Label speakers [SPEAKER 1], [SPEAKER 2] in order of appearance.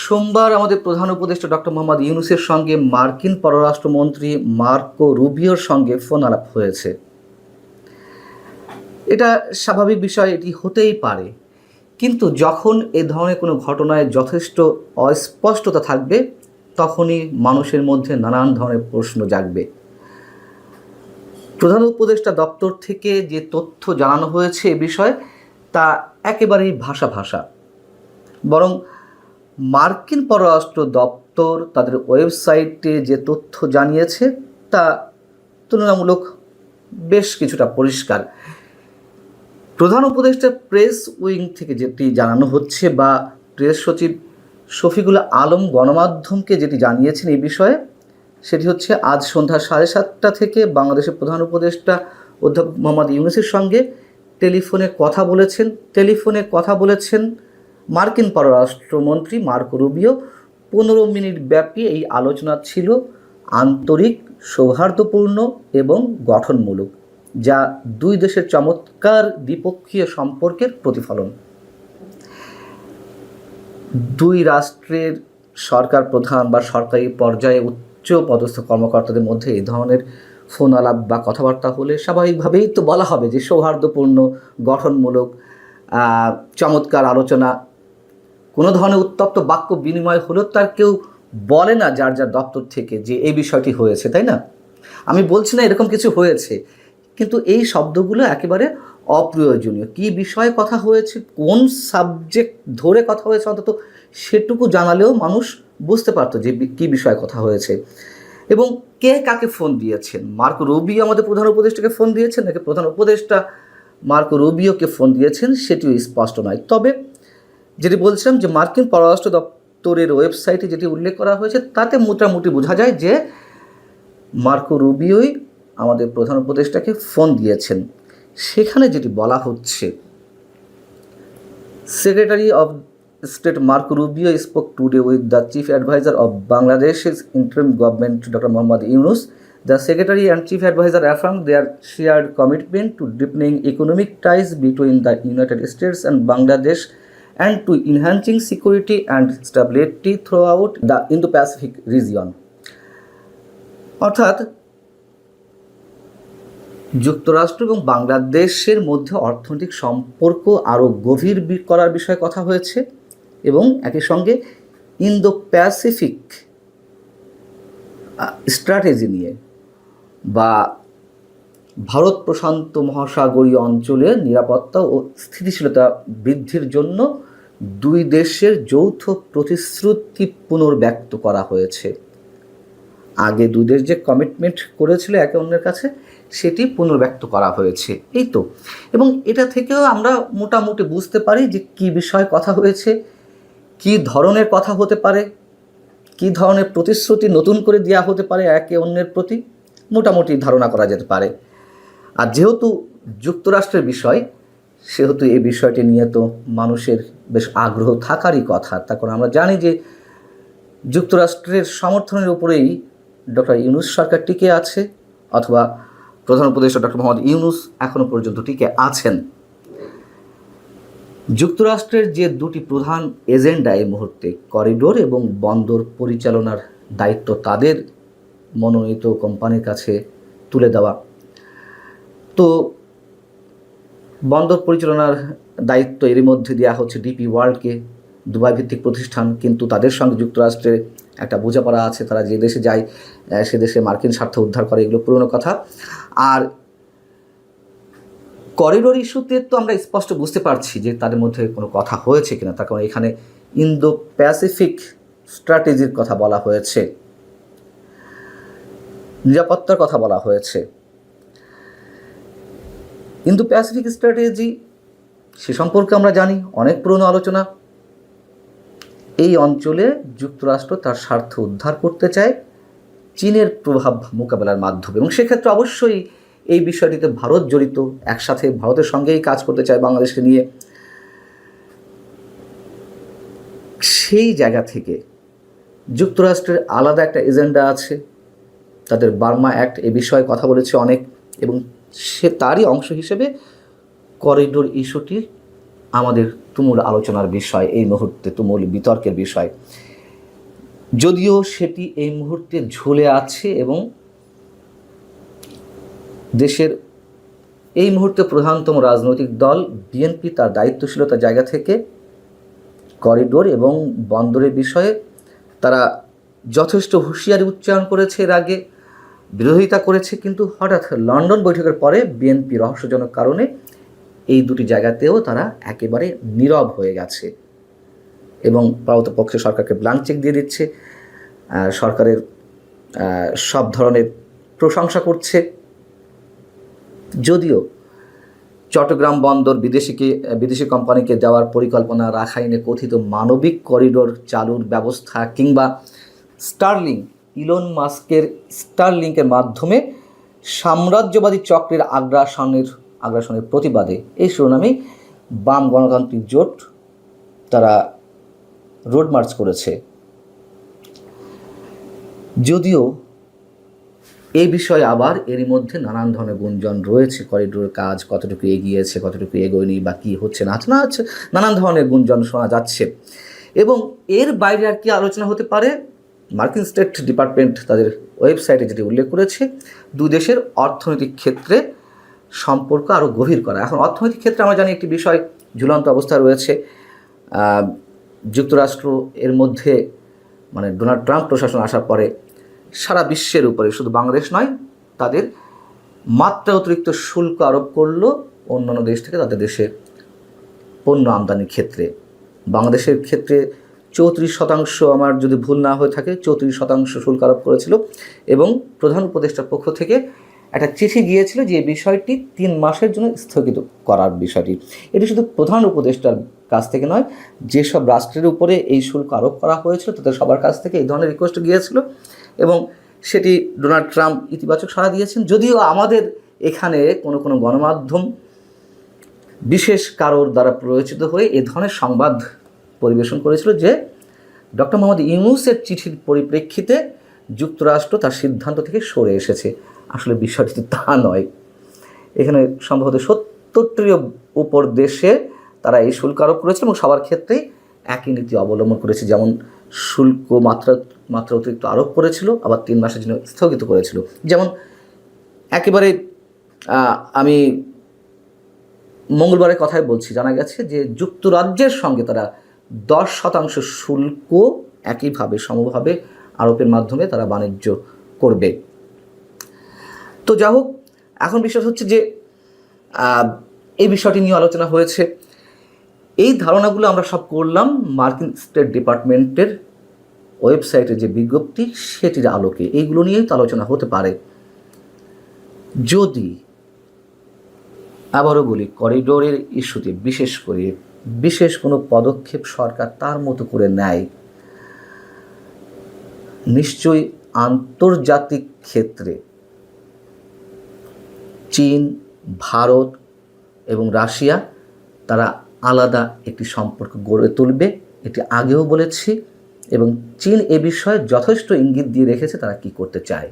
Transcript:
[SPEAKER 1] সোমবার আমাদের প্রধান উপদেষ্টা ডক্টর মোহাম্মদ ইউনূসের সঙ্গে মার্কিন পররাষ্ট্রমন্ত্রী মার্কো রুবিওর সঙ্গে ফোন আলাপ হয়েছে। এটা স্বাভাবিক বিষয়, এটি হতেই পারে, কিন্তু যখন এ ধরনের কোনো ঘটনায় যথেষ্ট অস্পষ্টতা থাকবে তখনই মানুষের মধ্যে নানান ধরনের প্রশ্ন জাগবে। প্রধান উপদেষ্টা দপ্তর থেকে যে তথ্য জানানো হয়েছে এ বিষয়ে তা একেবারেই ভাষা বরং মার্কিন পররাষ্ট্র দপ্তর তাদের ওয়েবসাইটে যে তথ্য জানিয়েছে তা তুলনামূলক বেশ কিছুটা পরিষ্কার। প্রধান উপদেষ্টা প্রেস উইং থেকে যেটি জানানো হচ্ছে বা প্রেস সচিব শফিকুল আলম গণমাধ্যমকে যেটি জানিয়েছেন এই বিষয়ে, সেটি হচ্ছে আজ সন্ধ্যা 7:30 থেকে বাংলাদেশের প্রধান উপদেষ্টা অধ্যাপক মোহাম্মদ ইউনূসের সঙ্গে টেলিফোনে কথা বলেছেন মার্কিন পররাষ্ট্রমন্ত্রী মার্কো রুবিও। 15 মিনিট ব্যাপী এই আলোচনা ছিল আন্তরিক, সৌহার্দ্যপূর্ণ এবং গঠনমূলক, যা দুই দেশের চমৎকার দ্বিপক্ষীয় সম্পর্কের প্রতিফলন। দুই রাষ্ট্রের সরকার প্রধান বা সরকারি পর্যায়ে উচ্চ পদস্থ কর্মকর্তাদের মধ্যে এই ধরনের ফোন আলাপ বা কথাবার্তা হলে স্বাভাবিকভাবেই তো বলা হবে যে সৌহার্দ্যপূর্ণ, গঠনমূলক, চমৎকার আলোচনা। কোনো ধরনের উত্তপ্ত বাক্য বিনিময় হলেও তার কেউ বলে না যার দপ্তর থেকে যে এই বিষয়টি হয়েছে, তাই না? আমি বলছি না এরকম কিছু হয়েছে, কিন্তু এই শব্দগুলো একেবারে অপ্রয়োজনীয়। কী বিষয়ে কথা হয়েছে, কোন সাবজেক্ট ধরে কথা হয়েছে, অন্তত সেটুকু জানালেও মানুষ বুঝতে পারতো যে কী বিষয়ে কথা হয়েছে এবং কে কাকে ফোন দিয়েছেন। মার্কো রুবিও আমাদের প্রধান উপদেষ্টাকে ফোন দিয়েছেন নাকি প্রধান উপদেষ্টা মার্কো রুবিওকে ফোন দিয়েছেন সেটিও স্পষ্ট নয়। তবে যেটি বলছিলাম যে মার্কিন পররাষ্ট্র দপ্তরের ওয়েবসাইটে যেটি উল্লেখ করা হয়েছে তাতে মোটামুটি বোঝা যায় যে মার্কো রুবিওই আমাদের প্রধান উপদেষ্টাকে ফোন দিয়েছেন। সেখানে যেটি বলা হচ্ছে, secretary of state Marco Rubio spoke today with the chief advisor of Bangladesh's interim government, Dr. Mohammad Yunus. The secretary and chief advisor affirmed their shared commitment to deepening economic ties between the United States and Bangladesh and to enhancing security and stability throughout the Indo-Pacific region. অর্থাৎ যুক্তরাষ্ট্র এবং বাংলাদেশের মধ্যে অর্থনৈতিক সম্পর্ক আরও গভীর করার বিষয়ে কথা হয়েছে এবং একই সঙ্গে ইন্দো প্যাসিফিক স্ট্র্যাটেজি নিয়ে বা ভারত প্রশান্ত মহাসাগরীয় অঞ্চলের নিরাপত্তা ও স্থিতিশীলতা বৃদ্ধির জন্য দুই দেশের যৌথ প্রতিশ্রুতি পুনর্ব্যক্ত করা হয়েছে। আগে দুই দেশ যে কমিটমেন্ট করেছিল একে অন্যের কাছে সেটি পুনর্ব্যক্ত করা হয়েছে, এই তো। এবং এটা থেকেও আমরা মোটামুটি বুঝতে পারি যে কী বিষয়ে কথা হয়েছে, কী ধরনের কথা হতে পারে, কী ধরনের প্রতিশ্রুতি নতুন করে দেওয়া হতে পারে একে অন্যের প্রতি, মোটামুটি ধারণা করা যেতে পারে। আর যেহেতু যুক্তরাষ্ট্রের বিষয়, সেহেতু এই বিষয়টি নিয়ে তো মানুষের বেশ আগ্রহ থাকারই কথা। তার কারণ আমরা জানি যে যুক্তরাষ্ট্রের সমর্থনের উপরেই ডক্টর ইউনূস সরকার টিকে আছে, অথবা প্রধান উপদেষ্টা ডক্টর মোহাম্মদ ইউনূস এখনও পর্যন্ত টিকে আছেন। যুক্তরাষ্ট্রের যে দুটি প্রধান এজেন্ডা এই মুহূর্তে, করিডোর এবং বন্দর পরিচালনার দায়িত্ব তাদের মনোনীত কোম্পানির কাছে তুলে দেওয়া। তো বন্দর পরিচালনার দায়িত্ব এরই মধ্যে দেওয়া হচ্ছে ডিপি ওয়ার্ল্ডকে, দুবাই ভিত্তিক প্রতিষ্ঠান, কিন্তু তাদের সঙ্গে যুক্তরাষ্ট্রের একটা বোঝাপড়া আছে, তারা যে দেশে যায় সে দেশে মার্কিন স্বার্থ উদ্ধার করে, এগুলো পুরনো কথা। আর করিডোর ইস্যুতে তো আমরা স্পষ্ট বুঝতে পারছি যে তাদের মধ্যে কোনো কথা হয়েছে কিনা, তার কারণ এখানে ইন্দো প্যাসিফিক স্ট্র্যাটেজির কথা বলা হয়েছে, নিরাপত্তার কথা বলা হয়েছে। ইন্দো প্যাসিফিক স্ট্র্যাটেজি সে সম্পর্কে আমরা জানি, অনেক পুরনো আলোচনা। এই অঞ্চলে যুক্তরাষ্ট্র তার স্বার্থ উদ্ধার করতে চায় চীনের প্রভাব মোকাবেলার মাধ্যমে, এবং সেক্ষেত্রে অবশ্যই এই বিষয়টিতে ভারত জড়িত, একসাথে ভারতের সঙ্গেই কাজ করতে চায় বাংলাদেশকে নিয়ে। সেই জায়গা থেকে যুক্তরাষ্ট্রের আলাদা একটা এজেন্ডা আছে, তাদের বার্মা অ্যাক্ট এ বিষয়ে কথা বলেছে অনেক, এবং সে তারই অংশ হিসেবে করিডোর ইস্যুটি আমাদের তুমুল আলোচনার বিষয়, এই মুহূর্তে তুমুল বিতর্কের বিষয়। যদিও সেটি এই মুহূর্তে ঝুলে আছে এবং দেশের এই মুহূর্তে প্রধানতম রাজনৈতিক দল বিএনপি তার দায়িত্বশীলতার জায়গা থেকে করিডোর এবং বন্দরের বিষয়ে তারা যথেষ্ট হুঁশিয়ারি উচ্চারণ করেছে, এর আগে বিরোধিতা করেছে, কিন্তু হঠাৎ লন্ডন বৈঠকের পরে বিএনপি রহস্যজনক কারণে এই দুটি জায়গাতেও তারা একেবারে নীরব হয়ে গেছে এবং পারতপক্ষে সরকারকে ব্ল্যাঙ্ক চেক দিয়ে দিচ্ছে, সরকারের সব ধরনের প্রশংসা করছে। যদিও চট্টগ্রাম বন্দর বিদেশি কোম্পানিকে দেওয়ার পরিকল্পনা, রাখাইনে কথিত মানবিক করিডোর চালুর ব্যবস্থা কিংবা ইলন মাস্কের স্টারলিংকের মাধ্যমে সাম্রাজ্যবাদী চক্রের আগ্রাসনের প্রতিবাদে এই শিরোনামে বাম গণতান্ত্রিক জোট তারা রোড মার্চ করেছে। যদিও এই বিষয়ে আবার এরই মধ্যে নানান ধরনের গুঞ্জন রয়েছে, করিডোরের কাজ কতটুকু এগিয়েছে, কতটুকু এগোয়নি বা কী হচ্ছে না হচ্ছে, নানান ধরনের গুঞ্জন শোনা যাচ্ছে। এবং এর বাইরে আর কি আলোচনা হতে পারে, মার্কিন স্টেট ডিপার্টমেন্ট তাদের ওয়েবসাইটে যেটি উল্লেখ করেছে, দুই দেশের অর্থনৈতিক ক্ষেত্রে সম্পর্ক আরও গভীর করা। এখন অর্থনৈতিক ক্ষেত্রে আমরা জানি একটি বিষয় ঝুলন্ত অবস্থা রয়েছে, যুক্তরাষ্ট্র এর মধ্যে মানে ডোনাল্ড ট্রাম্প প্রশাসন আসার পরে সারা বিশ্বের উপরে, শুধু বাংলাদেশ নয়, তাদের মাত্রা অতিরিক্ত শুল্ক আরোপ করলো অন্যান্য দেশ থেকে তাদের দেশে পণ্য আমদানির ক্ষেত্রে। বাংলাদেশের ক্ষেত্রে 34%, আমার যদি ভুল না হয়ে থাকে, 34% শুল্ক আরোপ করেছিল এবং প্রধান উপদেষ্টার পক্ষ থেকে একটা চিঠি গিয়েছিল যে এই বিষয়টি 3 মাসের জন্য স্থগিত করার বিষয়টি। এটি শুধু প্রধান উপদেষ্টার কাছ থেকে নয়, যেসব রাষ্ট্রের উপরে এই শুল্ক আরোপ করা হয়েছিল তাদের সবার কাছ থেকে এই ধরনের রিকোয়েস্ট গিয়েছিল এবং সেটি ডোনাল্ড ট্রাম্প ইতিবাচক সাড়া দিয়েছেন। যদিও আমাদের এখানে কোনো গণমাধ্যম বিশেষ কারোর দ্বারা প্ররোচিত হয়ে এ ধরনের সংবাদ পরিবেশন করেছিল যে ডক্টর মোহাম্মদ ইউনূসের চিঠির পরিপ্রেক্ষিতে যুক্তরাষ্ট্র তার সিদ্ধান্ত থেকে সরে এসেছে। আসলে বিষয়টি তা নয়। এখানে সম্ভবত 70টির উপর দেশে তারা এই শুল্ক আরোপ করেছে এবং সবার ক্ষেত্রেই একই নীতি অবলম্বন করেছে, যেমন শুল্ক মাত্রা অতিরিক্ত আরোপ করেছিল, আবার 3 মাসের জন্য স্থগিত করেছিল। যেমন একেবারে আমি মঙ্গলবারের কথাই বলছি, জানা গেছে যে যুক্তরাজ্যের সঙ্গে তারা 10% শুল্ক একইভাবে সমভাবে আরোপের মাধ্যমে তারা বাণিজ্য করবে। তো যা হোক, এখন বিষয় হচ্ছে যে এই বিষয়টি নিয়ে আলোচনা হয়েছে। এই ধারণাগুলো আমরা সব করলাম মার্কিন স্টেট ডিপার্টমেন্টের ওয়েবসাইটে যে বিজ্ঞপ্তি সেটির আলোকে। এইগুলো নিয়েই তো আলোচনা হতে পারে। যদি আবারও বলি, করিডোরের ইস্যুতে বিশেষ কোনো পদক্ষেপ সরকার তার মতো করে নেয়, নিশ্চয়ই আন্তর্জাতিক ক্ষেত্রে চীন, ভারত এবং রাশিয়া তারা আলাদা একটি সম্পর্ক গড়ে তুলবে, এটি আগেও বলেছি, এবং চীন এ বিষয়ে যথেষ্ট ইঙ্গিত দিয়ে রেখেছে তারা কী করতে চায়।